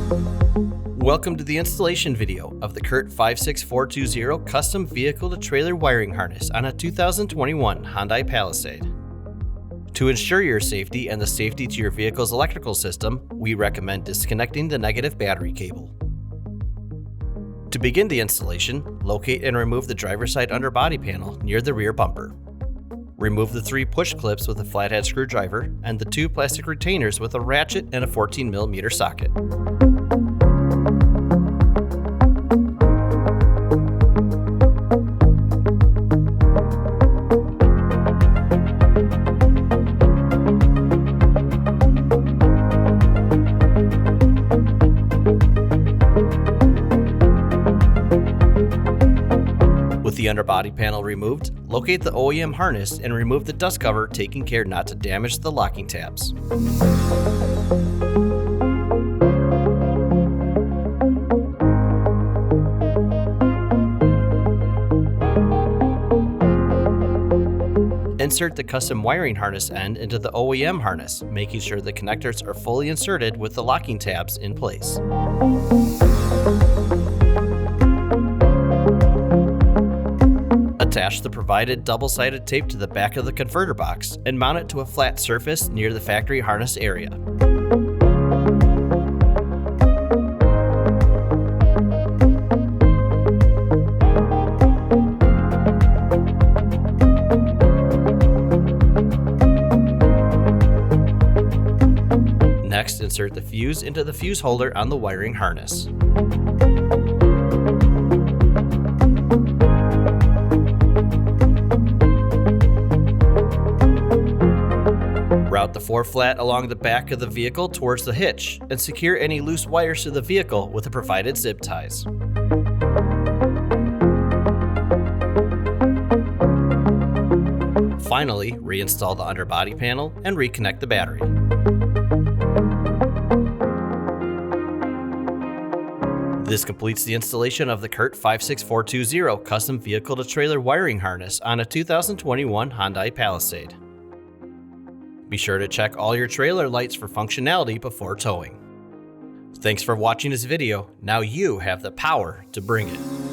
Welcome to the installation video of the CURT 56420 custom vehicle-to-trailer wiring harness on a 2021 Hyundai Palisade. To ensure your safety and the safety to your vehicle's electrical system, we recommend disconnecting the negative battery cable. To begin the installation, locate and remove the driver's side underbody panel near the rear bumper. Remove the 3 push clips with a flathead screwdriver and the 2 plastic retainers with a ratchet and a 14mm socket. With the underbody panel removed, locate the OEM harness and remove the dust cover, taking care not to damage the locking tabs. Insert the custom wiring harness end into the OEM harness, making sure the connectors are fully inserted with the locking tabs in place. Attach the provided double-sided tape to the back of the converter box and mount it to a flat surface near the factory harness area. Next, insert the fuse into the fuse holder on the wiring harness. Route the 4-flat along the back of the vehicle towards the hitch and secure any loose wires to the vehicle with the provided zip ties. Finally, reinstall the underbody panel and reconnect the battery. This completes the installation of the CURT 56420 custom vehicle-to-trailer wiring harness on a 2021 Hyundai Palisade. Be sure to check all your trailer lights for functionality before towing. Thanks for watching this video. Now you have the power to bring it.